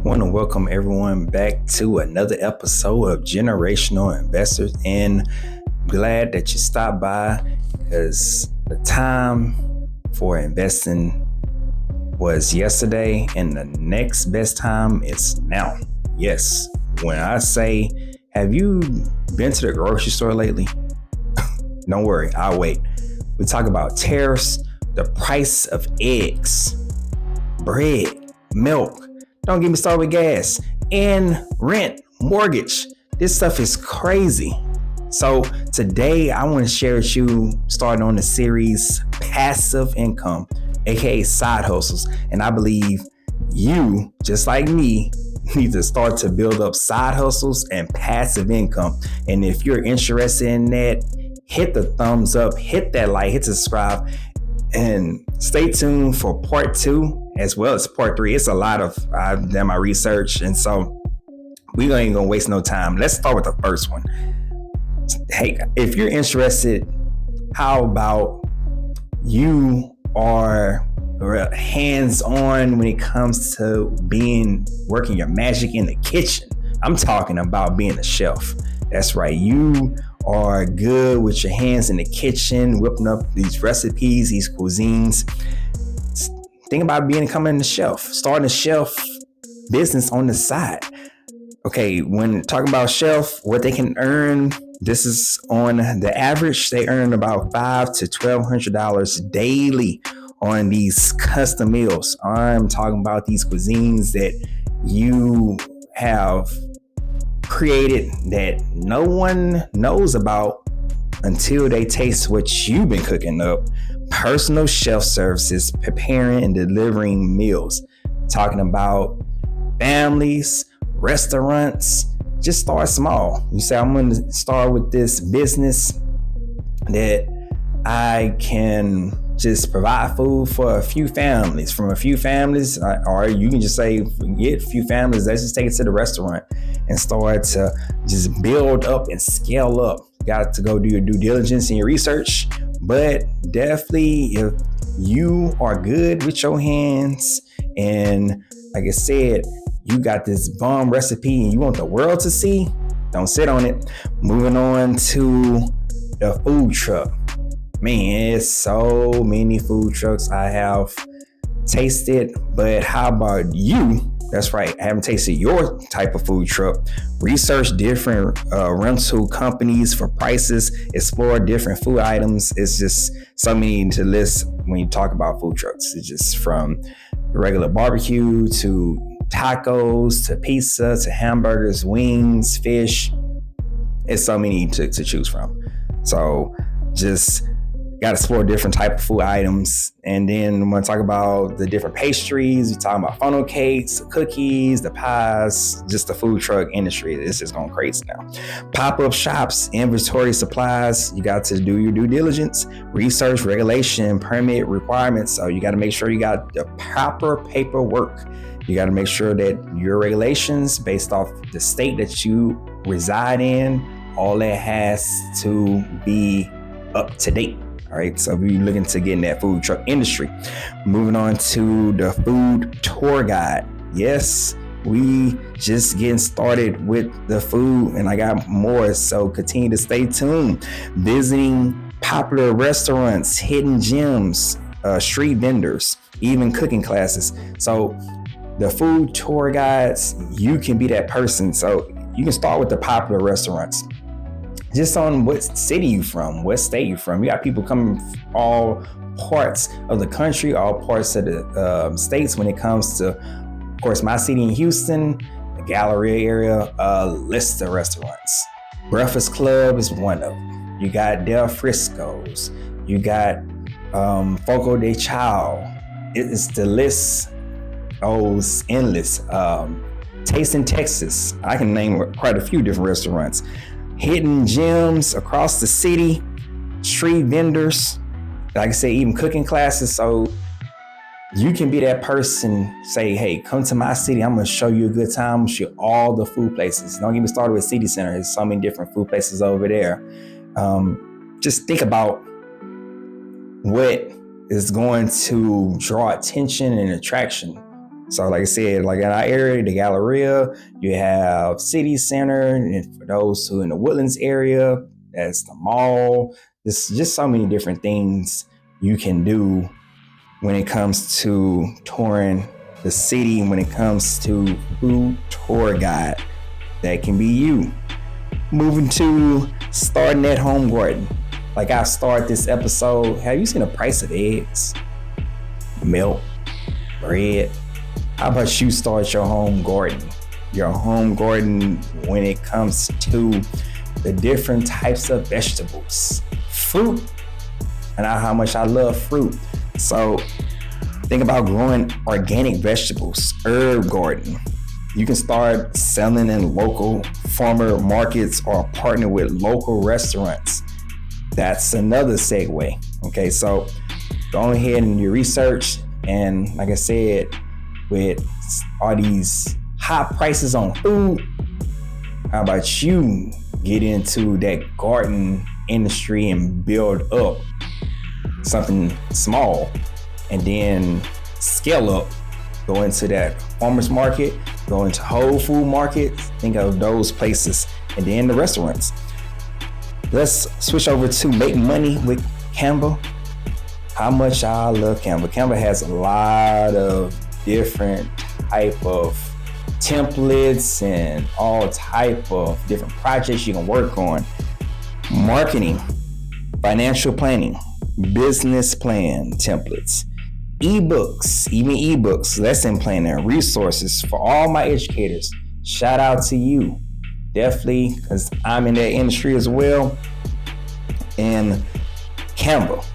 Want to welcome everyone back to another episode of Generational Investors, and glad that you stopped by because the time for investing was yesterday and the next best time is now. Yes, when I say, have you been to the grocery store lately? Don't worry, I'll wait. We talk about tariffs, the price of eggs, bread, milk. Don't get me started with gas and rent, mortgage. This stuff is crazy. So today I want to share with you, starting on the series Passive Income, aka side hustles. And I believe you, just like me, need to start to build up side hustles and passive income. And if you're interested in that, hit the thumbs up, hit that like, hit subscribe, and stay tuned for part 2 as well as part 3. It's a lot of I've done my research, and so we ain't gonna waste no time. Let's start with the first one. Hey, if you're interested, how about you are hands-on when it comes to working your magic in the kitchen? I'm talking about being a chef. That's right. You are good with your hands in the kitchen, whipping up these recipes, these cuisines. Think about becoming a chef, starting a chef business on the side. Okay, when talking about chef, what they can earn, this is on the average, they earn about $500 to $1,200 daily on these custom meals. I'm talking about these cuisines that you have created that no one knows about until they taste what you've been cooking up. Personal chef services, preparing and delivering meals. Talking about families, restaurants. Just start small. You say, I'm going to start with this business that I can just provide food for a few families, or you can just say, get a few families, let's just take it to the restaurant and start to just build up and scale up. You got to go do your due diligence and your research, but definitely if you are good with your hands and like I said, you got this bomb recipe and you want the world to see, don't sit on it. Moving on to the food truck. Man, it's so many food trucks I have tasted, but how about you? That's right, I haven't tasted your type of food truck. Research different rental companies for prices, explore different food items. It's just so many to list when you talk about food trucks. It's just from regular barbecue to tacos to pizza to hamburgers, wings, fish. It's so many to choose from. So just got to explore different type of food items. And then when I talk about the different pastries, we talk about funnel cakes, the cookies, the pies, just the food truck industry. It's just going crazy now. Pop-up shops, inventory supplies. You got to do your due diligence, research, regulation, permit requirements. So you got to make sure you got the proper paperwork. You got to make sure that your regulations based off the state that you reside in, all that has to be up to date. All right, so if you're looking to get in that food truck industry. Moving on to the food tour guide. Yes, we just getting started with the food and I got more, so continue to stay tuned. Visiting popular restaurants, hidden gems, street vendors, even cooking classes. So the food tour guides, you can be that person. So you can start with the popular restaurants. Just on what city you from, what state you from. You got people coming from all parts of the country, all parts of the states when it comes to, of course, my city in Houston, the Galleria area, list of restaurants. Breakfast Club is one of them. You got Del Frisco's. You got Fogo de Chao. It's the list goes endless. Tasting Texas. I can name quite a few different restaurants. Hidden gems across the city, street vendors, like I say, even cooking classes. So you can be that person, say, hey, come to my city. I'm going to show you a good time. I'm going to show you all the food places. Don't get me started with City Center. There's so many different food places over there. Just think about what is going to draw attention and attraction So like I said, like in our area, the Galleria, you have City Center, and for those who in the Woodlands area, that's the mall. There's just so many different things you can do when it comes to touring the city, when it comes to food tour guide. That can be you. Moving to starting at home garden. Like I start this episode, have you seen the price of eggs, milk, bread? How about you start your home garden? Your home garden when it comes to the different types of vegetables, fruit, and how much I love fruit. So think about growing organic vegetables, herb garden. You can start selling in local farmer markets or partner with local restaurants. That's another segue. Okay, so go ahead and do your research. And like I said, with all these high prices on food, how about you get into that garden industry and build up something small and then scale up, go into that farmer's market, go into Whole Food markets, think of those places, and then the restaurants. Let's switch over to make money with Canva. How much I love Canva. Canva has a lot of different type of templates and all type of different projects you can work on. Marketing, financial planning, business plan templates, ebooks, even ebooks, lesson planner, resources for all my educators. Shout out to you. Definitely, because I'm in that industry as well. And Canva.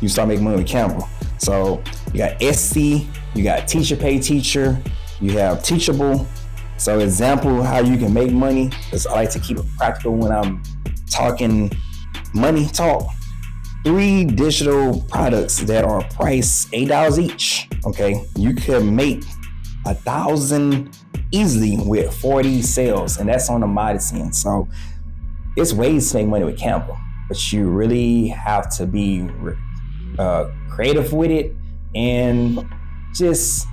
You start making money with Canva. So you got Etsy, you got Teacher Pay Teacher, you have Teachable. So example how you can make money, because I like to keep it practical when I'm talking money talk. 3 digital products that are priced $8 each. Okay, you can make 1,000 easily with 40 sales, and that's on the modest end. So it's ways to make money with Canva, but you really have to be creative with it and just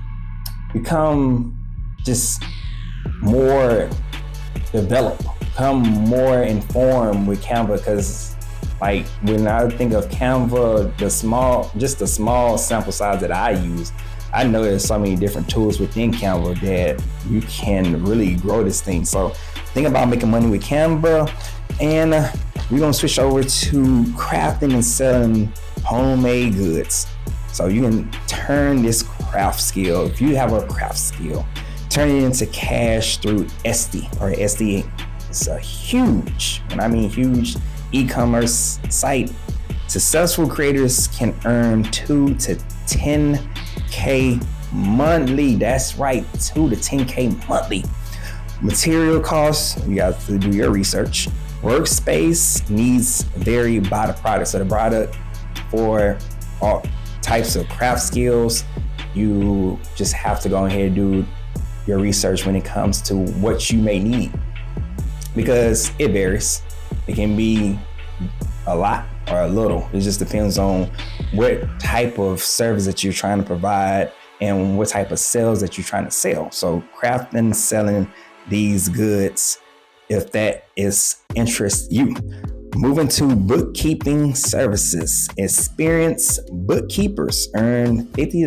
become just more developed, become more informed with Canva. Because like when I think of Canva, the small sample size that I use, I know there's so many different tools within Canva that you can really grow this thing. So think about making money with Canva, and we're gonna switch over to crafting and selling homemade goods. So you can turn this craft skill, if you have a craft skill, turn it into cash through Etsy or Etsy. It's a huge, when I mean huge, e-commerce site. Successful creators can earn 2 to 10K monthly. That's right, 2 to 10K monthly. Material costs, you got to do your research. Workspace needs vary by the product. So the product for all types of craft skills, you just have to go ahead and do your research when it comes to what you may need, because it varies. It can be a lot or a little. It just depends on what type of service that you're trying to provide and what type of sales that you're trying to sell. So crafting, selling these goods, if that is interest you. Moving to bookkeeping services. Experienced bookkeepers earn 50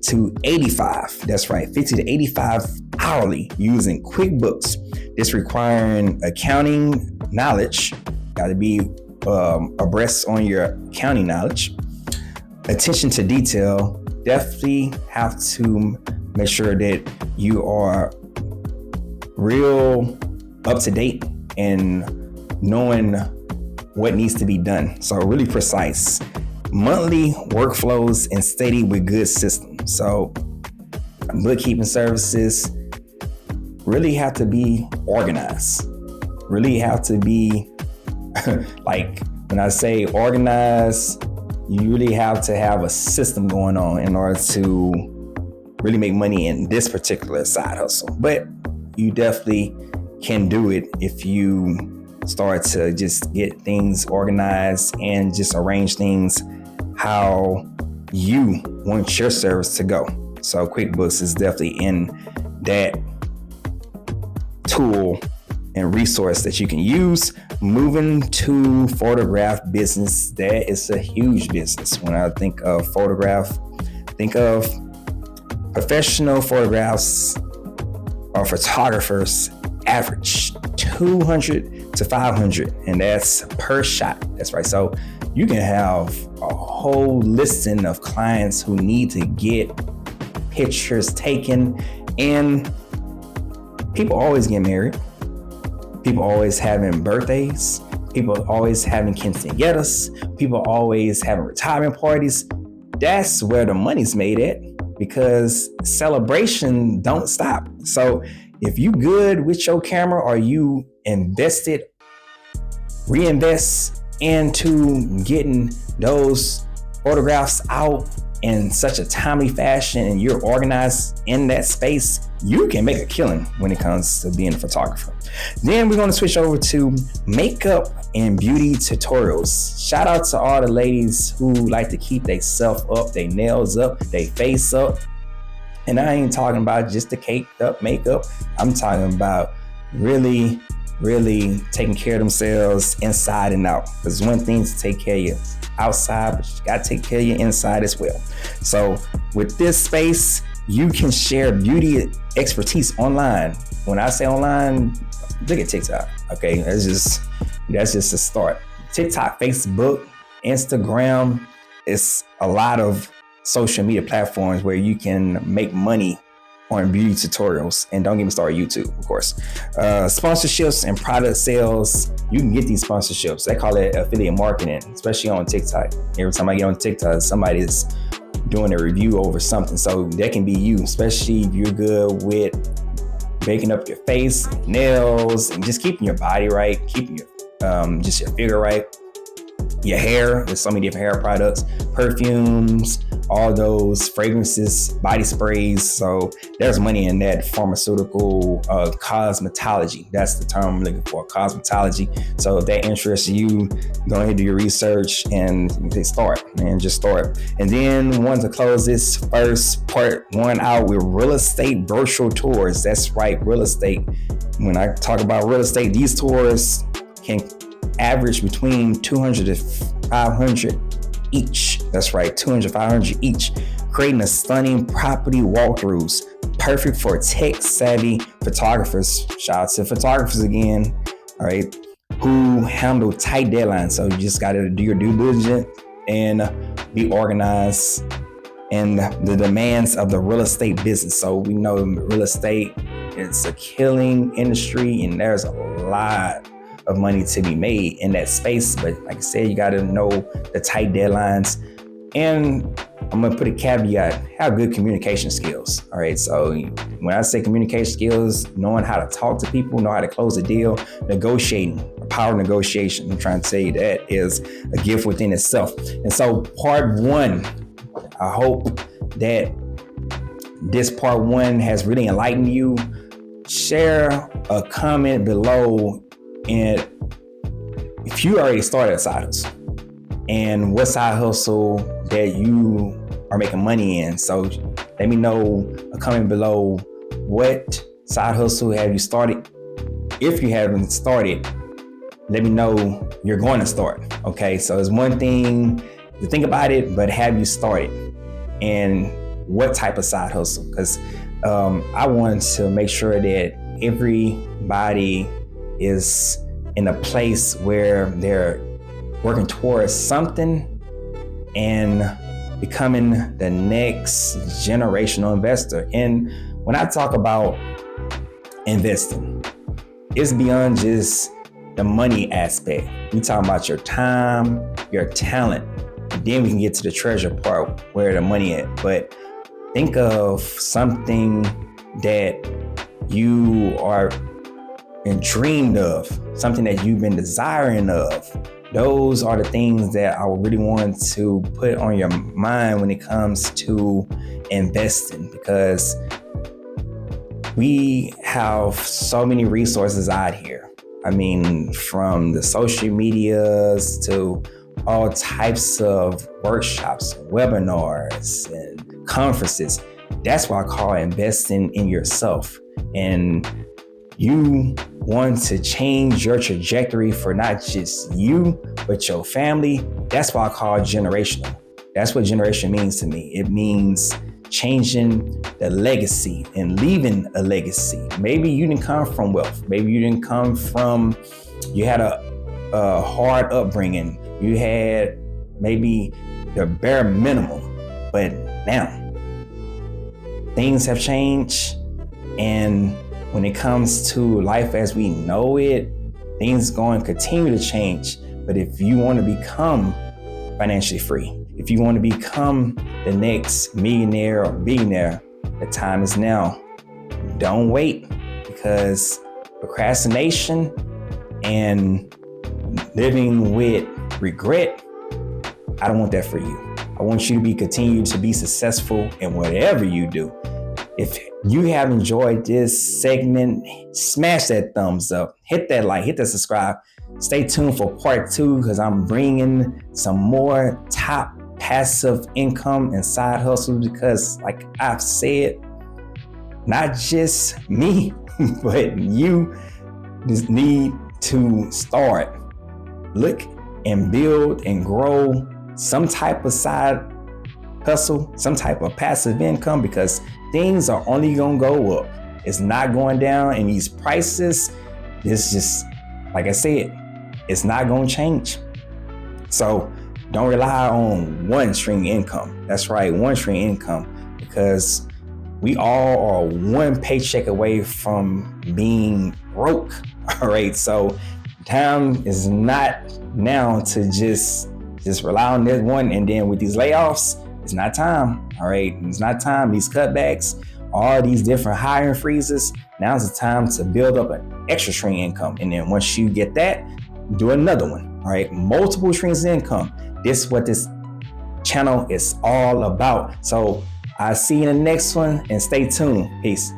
to 85. That's right, 50 to 85 hourly using QuickBooks. This requiring accounting knowledge. Got to be abreast on your accounting knowledge. Attention to detail. Definitely have to make sure that you are real up to date and knowing what needs to be done. So really precise. Monthly workflows and steady with good systems. So bookkeeping services really have to be organized. Really have to be like when I say organized, you really have to have a system going on in order to really make money in this particular side hustle. But you definitely can do it if you start to just get things organized and just arrange things how you want your service to go. So QuickBooks is definitely in that tool and resource that you can use. Moving to photograph business, that is a huge business. When I think of photograph, think of professional photographs or photographers average 200 to 500, and that's per shot. That's right. So you can have a whole listing of clients who need to get pictures taken, and people always get married. People always having birthdays. People always having quinceañeras. People always having retirement parties. That's where the money's made at, because celebration don't stop. So if you good with your camera, or you reinvest into getting those photographs out in such a timely fashion, and you're organized in that space, you can make a killing when it comes to being a photographer. Then we're going to switch over to makeup and beauty tutorials. Shout out to all the ladies who like to keep their self up, their nails up, their face up. And I ain't talking about just the caked up makeup. I'm talking about really taking care of themselves inside and out. There's one thing to take care of you outside, but you got to take care of your inside as well. So with this space, you can share beauty expertise online. When I say online, look at TikTok. Okay, that's just a start. TikTok, Facebook, Instagram, it's a lot of social media platforms where you can make money on beauty tutorials. And don't get me started, YouTube, of course. Sponsorships and product sales, you can get these sponsorships. They call it affiliate marketing, especially on TikTok. Every time I get on TikTok, somebody's doing a review over something. So that can be you, especially if you're good with making up your face, nails, and just keeping your body right, keeping your just your figure right. Your hair, there's so many different hair products, perfumes, all those fragrances, body sprays. So there's money in that. Pharmaceutical cosmetology. That's the term I'm looking for, cosmetology. So if that interests you, go ahead and do your research and just start. And then want to close this first part one out with real estate virtual tours. That's right, real estate. When I talk about real estate, these tours can average between 200 to 500 each. That's right, 200 to 500 each, creating a stunning property walkthroughs, perfect for tech-savvy photographers. Shout out to photographers again, all right, who handle tight deadlines. So you just got to do your due diligence and be organized in the demands of the real estate business. So we know real estate, it's a killing industry, and there's a lot of money to be made in that space. But like I said, you got to know the tight deadlines. And I'm going to put a caveat, have good communication skills. All right. So when I say communication skills, knowing how to talk to people, know how to close a deal, negotiating, power of negotiation. I'm trying to tell you that is a gift within itself. And so part one, I hope that this part one has really enlightened you. Share a comment below, and if you already started a side hustle, and what side hustle that you are making money in. So let me know a comment below, what side hustle have you started? If you haven't started, let me know you're going to start. Okay, so it's one thing to think about it, but have you started? And what type of side hustle? Because I want to make sure that everybody is in a place where they're working towards something and becoming the next generational investor. And when I talk about investing, it's beyond just the money aspect. We talk about your time, your talent, and then we can get to the treasure part where the money is. But think of something that you are and dreamed of, something that you've been desiring of. Those are the things that I really want to put on your mind when it comes to investing, because we have so many resources out here. I mean, from the social medias to all types of workshops, webinars, and conferences. That's why I call investing in yourself. And you want to change your trajectory for not just you, but your family. That's why I call it generational. That's what generation means to me. It means changing the legacy and leaving a legacy. Maybe you didn't come from wealth. Maybe you didn't come from, you had a hard upbringing. You had maybe the bare minimum, but now things have changed. And when it comes to life as we know it, things going to continue to change. But if you want to become financially free, if you want to become the next millionaire or billionaire, the time is now. Don't wait, because procrastination and living with regret, I don't want that for you. I want you to continue to be successful in whatever you do. If you have enjoyed this segment, smash that thumbs up, hit that like, hit that subscribe. Stay tuned for part 2, because I'm bringing some more top passive income and side hustles, because like I've said, not just me, but you just need to start, look and build and grow some type of side hustle, some type of passive income, because things are only gonna go up. It's not going down, and these prices, it's just, like I said, it's not gonna change. So don't rely on one stream income. That's right, one stream income, because we all are one paycheck away from being broke. All right, so time is not now to just rely on this one. And then with these layoffs, it's not time. All right, it's not time. These cutbacks, all these different hiring freezes, now's the time to build up an extra stream income. And then once you get that, do another one. All right, multiple streams of income. This is what this channel is all about. So I'll see you in the next one, and stay tuned. Peace.